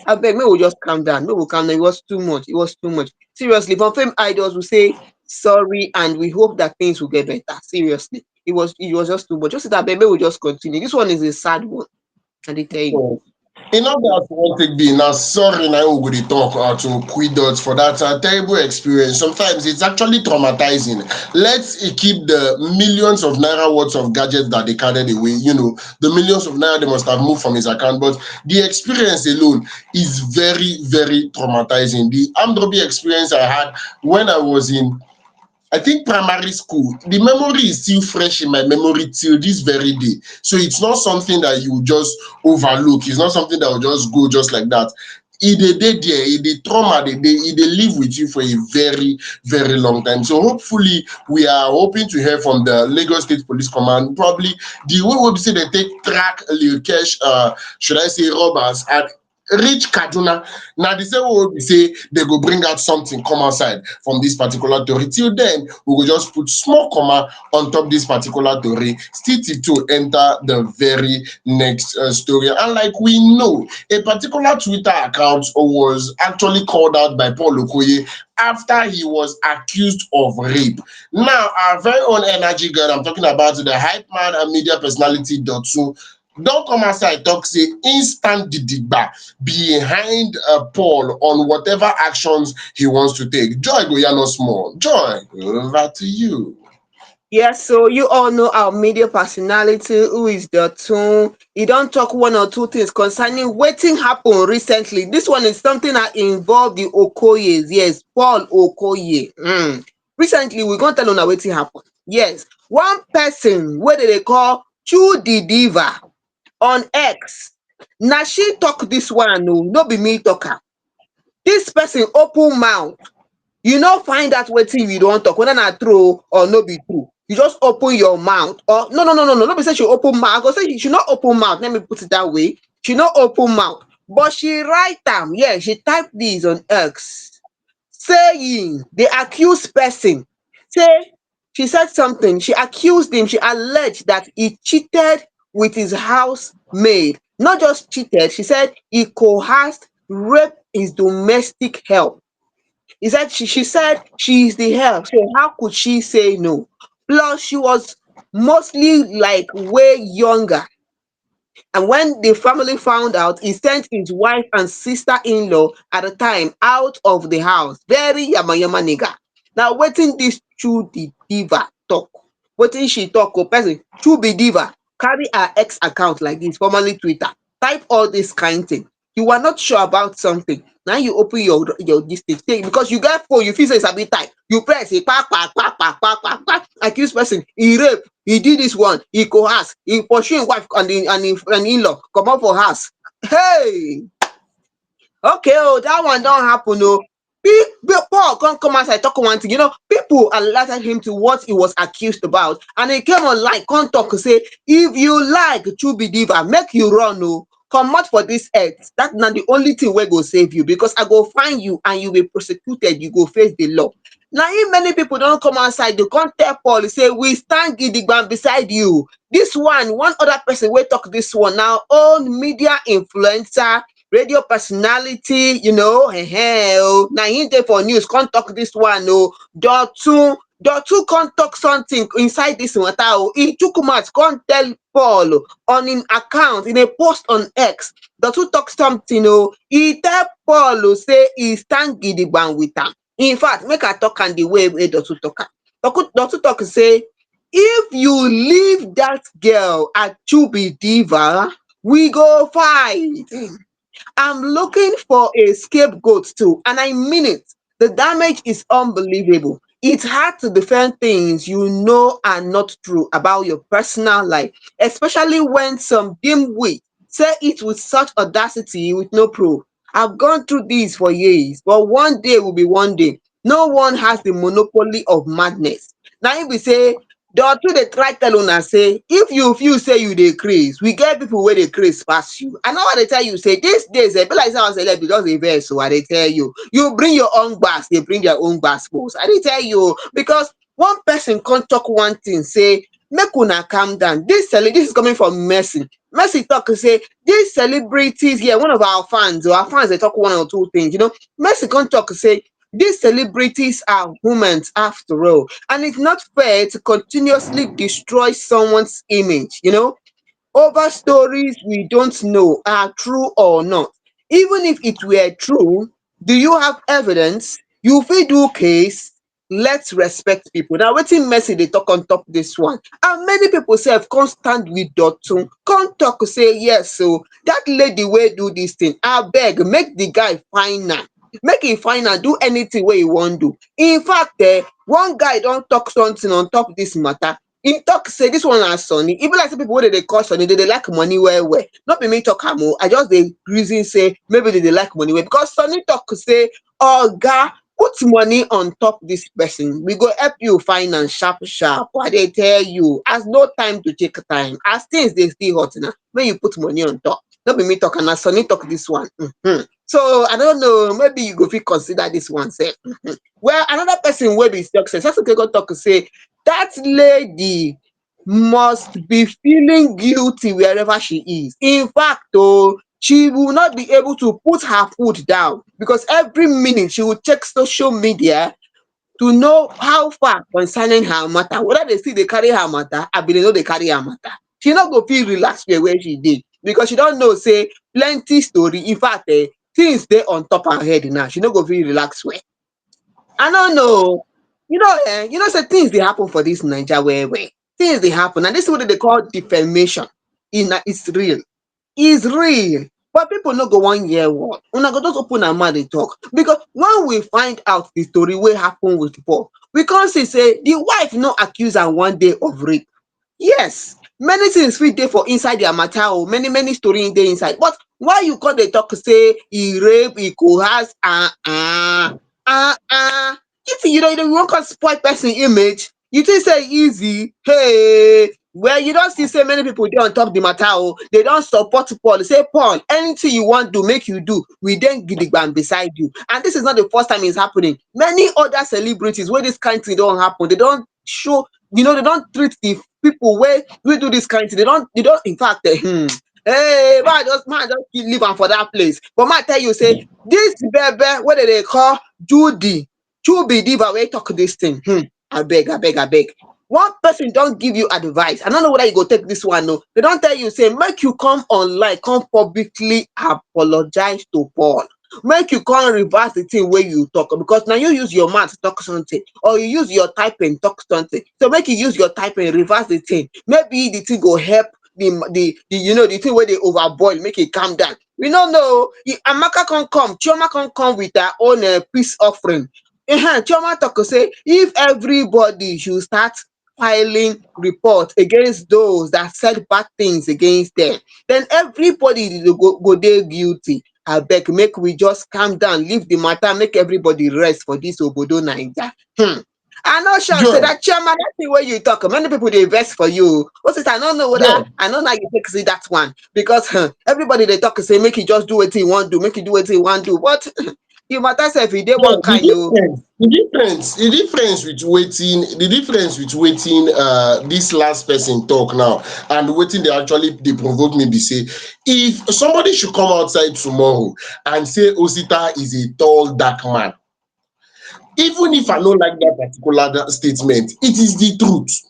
I beg, may we just calm down. May we calm down. It was too much. It was too much. Seriously, from Fame Idols, we say sorry and we hope that things will get better. Seriously. It was just too much. Just that, baby, we just continue. This one is a sad one. And they tell you. E no be as we wan take be. Na sorry na im we go dey talk to Qdot for that terrible experience. Sometimes it's actually traumatizing. Let's keep the millions of naira worth of gadgets that they carried away. The millions of naira they must have moved from his account, but the experience alone is very, very traumatizing. The armed robbery experience I had when I was in, I think, primary school, the memory is still fresh in my memory till this very day. So it's not something that you just overlook. It's not something that will just go just like that. Dey there, the trauma they live with you for a very, very long time. So hopefully we are hoping to hear from the Lagos State Police Command. Probably the way we say they take track Cash, should I say robbers, and reach Kaduna. Now the same way we say they go bring out something come outside from this particular story. Till then, we will just put small comma on top this particular story. Still to enter the very next story. And like we know, a particular Twitter account was actually called out by Paul Okoye after he was accused of rape. Now, our very own energy girl, I'm talking about the hype man and media personality Dotsu, don come outside talk say instant gidigba behind Paul on whatever actions he wants to take. Joy go yarn us more. Joy, over to you. Yes, so you all know our media personality, who is the tune. He don't talk one or two things concerning wetin happen recently. This one is something that involve the Okoyes. Yes, Paul Okoye. Recently, we gonna tell una wetin happen. Yes, one person wey they call Chudi Diva on X. Na she talk this one, no be me talk am. This person open mouth. You no find out wetin you don talk, whether na true or no be true. You just open your mouth. Or no be say she open mouth. I go say she no open mouth. Let me put it that way. She no open mouth, but she write am. Yeah, she type this on X, saying the accused person say She said something. She accused him. She alleged that he cheated with his housemaid. Not just cheated, she said he coerced, raped his domestic help. He said she said she is the help. So how could she say no? Plus, she was mostly like way younger. And when the family found out, he sent his wife and sister-in-law at the time out of the house. Very yama yama nigga. Now, wetin this Chudi diva talk? Wetin she talk? Oh, person, Chudi diva carry her ex account like this, formerly Twitter. Type all this kind thing. You are not sure about something. Now you open your this thing because you get phone, you feel say sabi type. You press it, accuse person, he rape, he did this one, he coerce, he pursue him wife and and in-law comot for house. Hey, okay, oh, that one don't happen. Oh, Paul can't come outside talk one thing. You know, people alerted him to what he was accused about, and he came online, can't talk, say, if you like Chubi Diva, make you run. Oh, come out for this earth. That's not the only thing we go save you because I go find you and you will be prosecuted. You go face the law. Now, if many people don't come outside, they can't tell Paul, say, we stand gidigban beside you. This one other person will talk this one now, own media influencer, radio personality, na him dey for news come talk this one oh. Dotun come talk something inside this matter oh. He took mouth come tell Paul on him account in a post on X. Dotun talk something oh. He tell Paul oh, say he stand gidigban with am. In fact, make I talk am the way Dotun talk am. Dotun talk say, if you leave that girl at Chubi Diva, we go fight. I'm looking for a scapegoat too, and I mean it. The damage is unbelievable. It's hard to defend things you know are not true about your personal life, especially when some dimwit say it with such audacity with no proof. I've gone through this for years, but one day will be one day. No one has the monopoly of madness. Now, if we say, Dotun dey try tell una say if you feel say you dey craze, we get people wey dey craze pass you. I know what dey tell you say dis days be like say one celeb just dey vex o. I dey tell you, you bring your own gbas, dey bring their own gbas post. I dey tell you because one person come talk one thing say make una calm down. This is coming from Mercy. Mercy talk say these celebrities here, one of our fans dey talk one or two things. Mercy come talk say these celebrities are humans after all, and it's not fair to continuously destroy someone's image, over stories we don't know are true or not. Even if it were true, do you have evidence? You fit do case. Let's respect people. Now, wetin Mercy dey talk on top this one, and many people sef come stand with Dotun, come talk say yes, so that lady wey do this thing, abeg make the guy find am. Make him find am do anything wey he wan do. In fact, one guy don talk something on top this matter. He talk say this one na Sunny. E be like say people wey dey call Sunny, they dey like money well well. No be me talk am o. I just dey reason say maybe they dey like money well because Sunny talk say, oga, put money on top this person. We go help you find am sharp sharp. I dey tell you, as no time to take time. As things dey still hot now, when you put money on top. No be me talk, and na Sunny talk this one. So I don't know, maybe you go fit consider this one sef. Well, another person wey be success, Sasukego talk say that lady must be feeling guilty wherever she is. In fact, oh, she will not be able to put her foot down because every minute she will check social media to know how far concerning her matter, whether they still dey carry her matter, abi they no dey carry her matter. She no go fit relax where she dey because she don know say plenty story. In fact, things dey on top her head now. She no go fit relax well. I no know. Say things dey happen for this Naija well well. Things dey happen, and this is what they call defamation. It's real. Is real, but people no go wan hear word. Una go just open our mouth dey talk because when we find out the story wey happen with Paul, we come see say the wife no accuse am one day of rape. Yes, many things fit dey for inside their matter o. Many story dey inside, but why you come dey talk say he rape, he coerce, if you wan come spoil person image, you think say easy? Hey, well, you don see say many people dey on top the matter oh. They don support Paul, say Paul, anything you wan do make you do, we dey gidigba beside you. And this is not the first time it's happening. Many other celebrities wey this kind thing don happen, they don show, they don't treat the people where we do this kind of thing. They don't in fact hey, man just leave am for that place. But man tell you say this baby, what do they call Judy, Chubi diva wey talk this thing. Abeg. One person don give you advice. I don't know whether you go take this one. No, they don tell you say make you come online, come publicly apologize to Paul. Make you come reverse the thing wey you talk, because na you use your mouth talk something, or you use your typing talk something. So make you use your typing reverse the thing. Maybe the thing go help the thing wey dey overboil, make it calm down. We no know. Amaka come, Chioma come with her own peace offering. Chioma talk say if everybody should start filing report against those that said bad things against them, then everybody go dey guilty. Abeg, make we just calm down, leave the matter, make everybody rest for this obodo Naija. I no sure say Joy. that chairman, that thing wey you talk, many people dey vex for you. What is, I no know whether, Yeah. I no know how you take see that one, because everybody dey talk say make you just do wetin you wan do, make you do wetin you wan do, but the matter sef e dey Yeah, one kind o. the difference with waiting this last person talk now and waiting they provoke me be say if somebody should come outside tomorrow and say Osita is a tall dark man, even if I don't like that particular statement, it is the truth.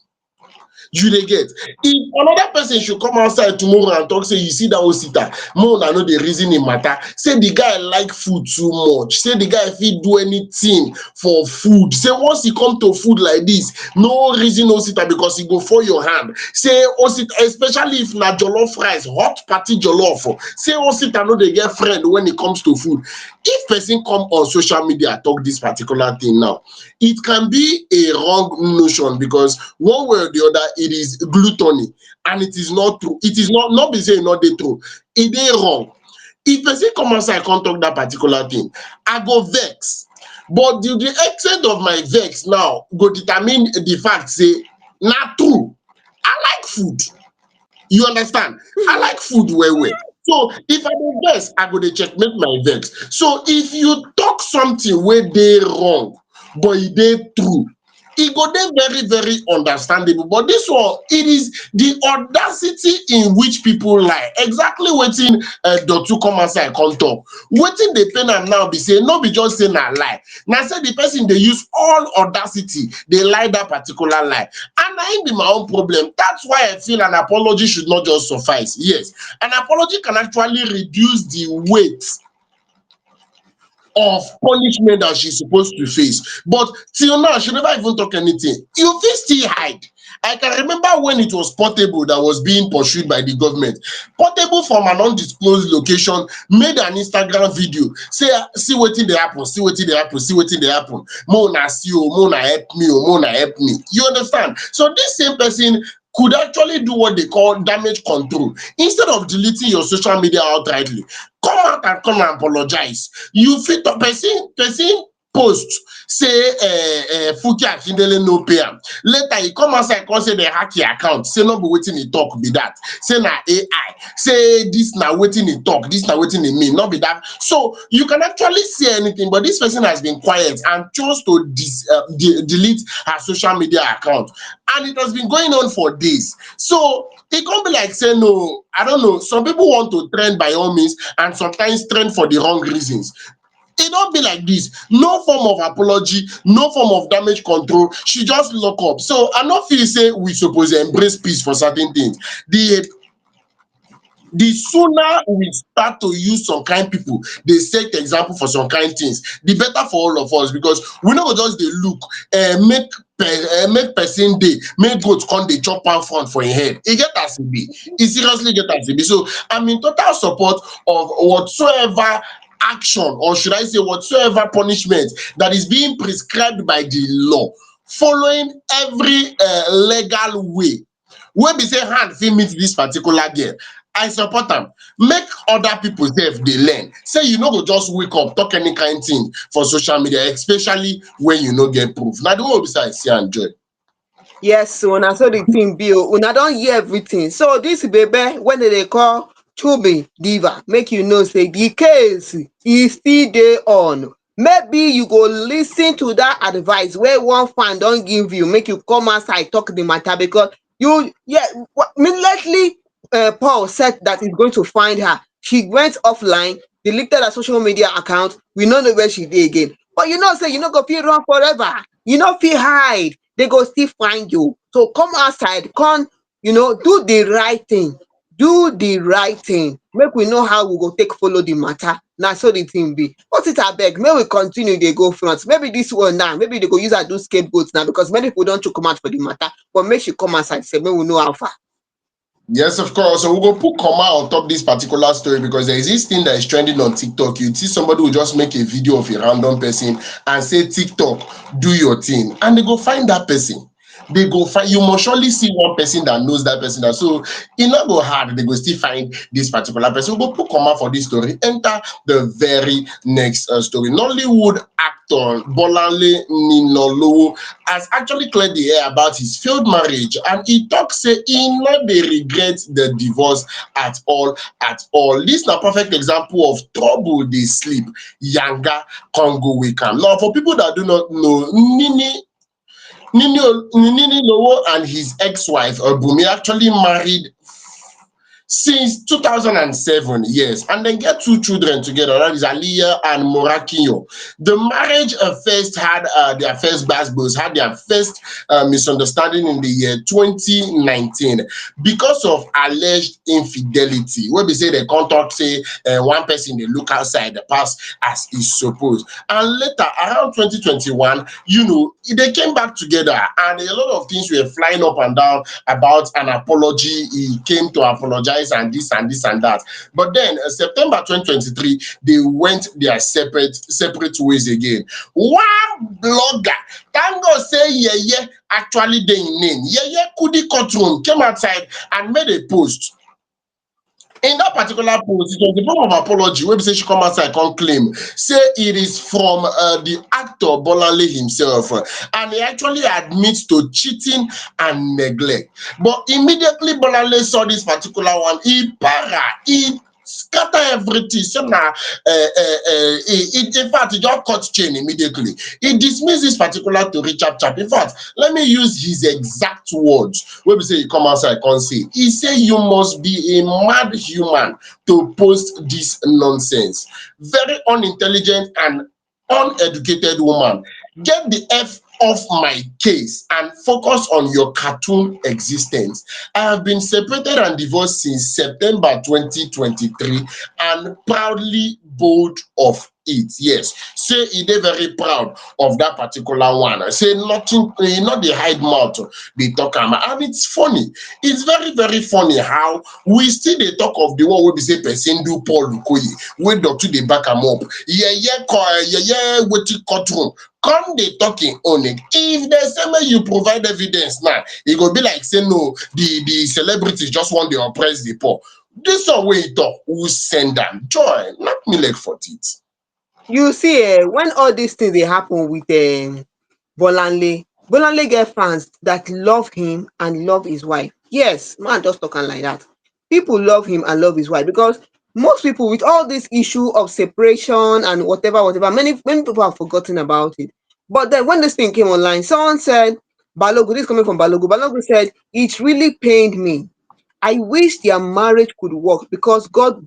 You dey get? If another person should come outside tomorrow and talk say you see that Osita, more una no dey reason im matter, say the guy like food too much, say the guy fit do anything for food, say once e come to food like this, no reason Osita because e go fall your hand, say Osita, especially if na jollof rice, hot party jollof, say Osita no dey get friend when it comes to food. If person come on social media talk this particular thing now, it can be a wrong notion because one way or the other it is gluttony and it is not true. It is not be say not dey true, e dey wrong. If person come outside come talk that particular thing, I go vex, but the extent of my vex now go determine the fact say na true. I like food, you understand, I like food well well. So if I dey vex, I go dey checkmate my vex. So if you talk something wey dey wrong but e dey true, e go dey very understandable. But this one, it is the audacity in which people lie. Exactly wetin Dotu come outside come talk. Wetin dey pain am now be say no be just say na lie, na say the person dey use all audacity dey lie that particular lie, and na im be my own problem. That's why I feel an apology should not just suffice. Yes, an apology can actually reduce the weight of punishment that she's supposed to face. But till now, she never even talk anything. You fit still hide. I can remember when it was Portable that was being pursued by the government. Portable from an undisclosed location made an Instagram video. Say, see wetin dey happen, see wetin dey happen, see wetin dey happen. Mona see o, Mona help me o, Mona help me. You understand? So this same person could actually do what they call damage control. Instead of deleting your social media outrightly, come out and come and apologize. You fit person post say Fuki Akindele no pay am. Later he come outside come say they hack your account. Say no be wetin he talk be that. Say na AI. Say this na wetin he talk. This na wetin he mean. Not be that. So you can actually say anything, but this person has been quiet and chose to delete her social media account, and it has been going on for days. So it can't be like say no, I don't know. Some people want to trend by all means, and sometimes trend for the wrong reasons. It don't be like this. No form of apology, no form of damage control. She just lock up. So I not feel say we suppose embrace peace for certain things. The sooner we start to use some kind people, they set example for some kind things, the better for all of us, because we no go just dey look make person dey make goat come dey chop one front for im head. E get as e be. E seriously get as e be. So I'm in total support of whatsoever action, or should I say whatsoever punishment that is being prescribed by the law, following every legal way wey be say hand fit meet this particular girl. I support am. Make other people sef dey learn. Say you no go just wake up talk any kind thing for social media, especially when you no get proof. Na the one wey be say I see am joy. Yes, so na so the thing be o. Una don hear everything. So this baby wey dem dey call Chubi diva, make you know say the case e still dey on. maybe you go listen to that advice wey one fan don give you, make you come outside talk the matter, because you, yeah, immediately Paul said that he's going to find her, she went offline, deleted her social media account, we no know where she dey again. But you know say you no go fit run forever, you no fit hide, they go still find you. So come outside, come, do the right thing, do the right thing, make we know how we go take follow the matter. Na so the thing be. But it abeg, make we continue dey go front. Maybe this one now, maybe they go use her do scapegoat now, because many people don chook mouth for the matter. But make she come outside sef, make we know how far. Yes, of course. So we go put comma on top this particular story because there is this thing that is trending on TikTok. You see somebody will just make a video of a random person and say, TikTok, do your thing. And they go find that person. They go find, you must surely see one person that knows that person. That so it not go hard, they go still find this particular person. We go put comma for this story. Enter the very next story. Nollywood actor Bolanle Ninalowo has actually cleared the air about his failed marriage, and he tok say e no dey regret the divorce at all at all. Dis na perfect example of trouble dey sleep yanga con go wake am. Now for people that do not know, Nini Lowo and his ex-wife Bumi actually married since 2007, yes, and they get two children together. That is Aliyah and Morakinyo. The marriage first had their first basbos, had their first misunderstanding in the year 2019 because of alleged infidelity. Where we say the contract say one person they look outside the pass as is supposed, and later around 2021, they came back together, and a lot of things were flying up and down about an apology. He came to apologize and this and this and that. But then September 2023, they went their separate ways again. One blogger, thank God say yeah, actually they name. Yeah, Kudi Courtroom came outside and made a post. In that particular post, it was the form of apology wey be say she come outside come claim say it is from the actor Bolanle himself, and he actually admits to cheating and neglect. But immediately Bolanle saw this particular one, he para, he scatter everything. Say na in fact, he just cut chain immediately. He dismissed this particular tori chap chap. In fact, let me use his exact words wey be say he come outside come say. He say you must be a mad human to post this nonsense. Very unintelligent and uneducated woman. Get the F off my case and focus on your cartoon existence. I have been separated and divorced since September 2023 and proudly bold of it. Yes, say he dey very proud of that particular one. Say nothing, he not dey hide mouth, dey talk am. And it's funny. It's very, very funny how we still dey talk of the one wey be say person do Paul Okoye, wey doctor dey back am up. Yeah, wetin courtroom. Come dey talk im own. If dem say make you provide evidence now, e go be like say no, the celebrities just wan dey oppress the poor. Dis one wey e talk, who send am? Joy, knack me leg for teeth. You see, when all these things dey happen with Bolanle get fans that love him and love his wife. Yes, man just talk am like that. People love him and love his wife, because most people with all this issue of separation and whatever, many people have forgotten about it. But then when this thing came online, someone said, Balogun, this is coming from Balogun. Balogun said, it really pained me. I wish their marriage could work, because God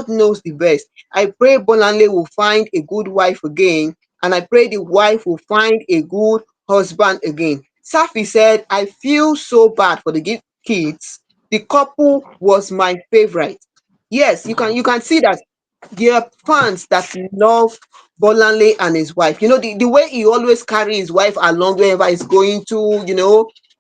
knows the best. I pray Bolanle will find a good wife again, and I pray the wife will find a good husband again. Safi said, I feel so bad for the kids. The couple was my favorite. Yes, you can see that there are fans that love Bolanle and his wife. The way he always carry his wife along wherever he's going to.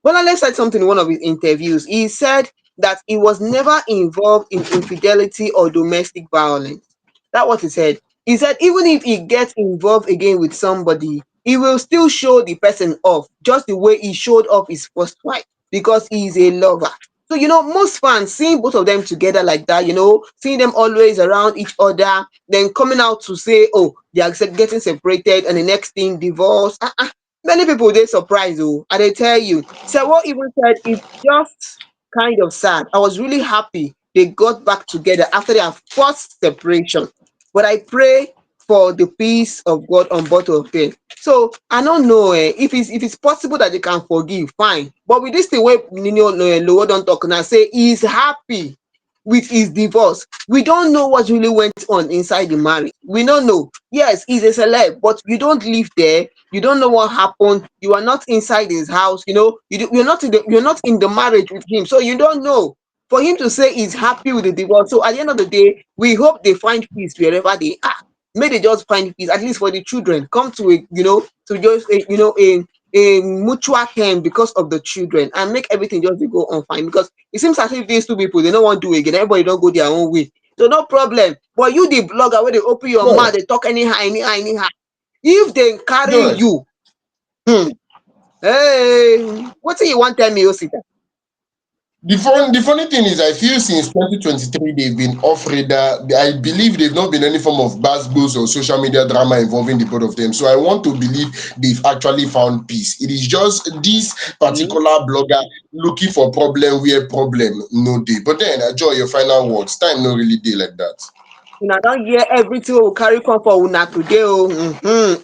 Bolanle said something in one of his interviews. He said that he was never involved in infidelity or domestic violence. That's what he said. He said even if he gets involved again with somebody, he will still show the person off just the way he showed off his first wife, because he is a lover. So, most fans seeing both of them together like that, seeing them always around each other, then coming out to say, oh, they are getting separated, and the next thing, divorce. Many people, they surprised, oh, and they tell you. So what even said, it's just kind of sad. I was really happy they got back together after their first separation. But I pray for the peace of God on both of them. So I don't know if it's possible that they can forgive, fine. But with this thing wey Lowo don talk now, say he's happy with his divorce. We don't know what really went on inside the marriage. We don't know. Yes, he's a celeb, but you don't live there. You don't know what happened. You are not inside his house. You're not in the marriage with him, so you don't know. For him to say he's happy with the divorce, so at the end of the day, we hope they find peace wherever they are. May they just find peace, at least for the children. Come to a to just a mutual term because of the children, and make everything just dey go on fine, because it seems as if these two people they no wan do again, everybody don go their own way, so no problem. But you, the blogger, wey dey open your mouth Good, dey talk anyhow, if dem carry good. you, um wetin you wan tell me, Osita? The funny thing is, I feel since 2023 they've been off radar. I believe they've not been any form of buzz or social media drama involving the both of them. So I want to believe they've actually found peace. It is just this particular blogger looking for problem where problem no day. But then, Joy, your final words. Time no really day like that. Una don hear everything wey we carry come for una today o.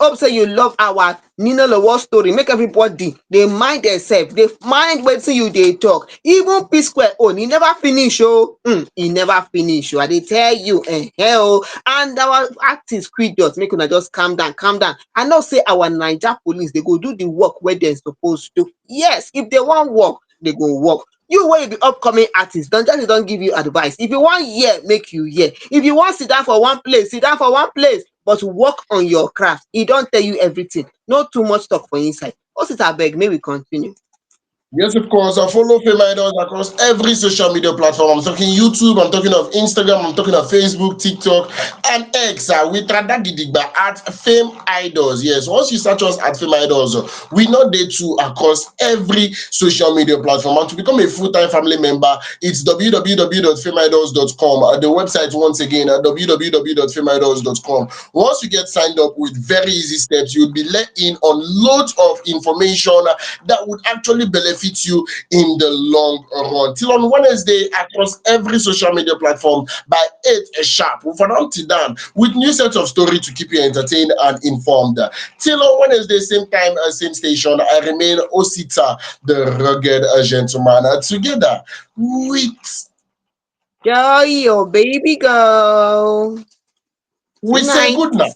Hope say you love our Ninalowo story. Make everybody dey mind themselves, dey mind wetin you dey talk. Even P Square own, e never finish o. E never finish o. I dey tell you, o. And our artist Qdot, make una just calm down, calm down. I know say our Naija police dey go do the work wey dem suppose do. Yes, if they wan work, they go work. You wey you be upcoming artist, don Jazzy don give you advice. If you wan hear, make you hear. If you wan sit down for one place, sit down for one place, but work on your craft. E don tell you everything. No too much talk for inside. Host it abeg, make we continue. Yes, of course. I follow Fameidols across every social media platform. I'm talking YouTube, I'm talking of Instagram, I'm talking of Facebook, TikTok, and X. With Gidigba at Fame Idols. Yes, once you search us at Fame Idols, we know they too across every social media platform. And to become a full-time family member, it's www.fameidols.com. The website, once again, at www.fameidols.com. Once you get signed up with very easy steps, you'll be let in on loads of information that would actually benefit you in the long run. Till on Wednesday, across every social media platform by 8 sharp. We've announced down with new sets of story to keep you entertained and informed. Till on Wednesday, same time, same station, I remain Osita, the rugged gentleman. Together with Joy, your baby girl. we say Tonight. good night.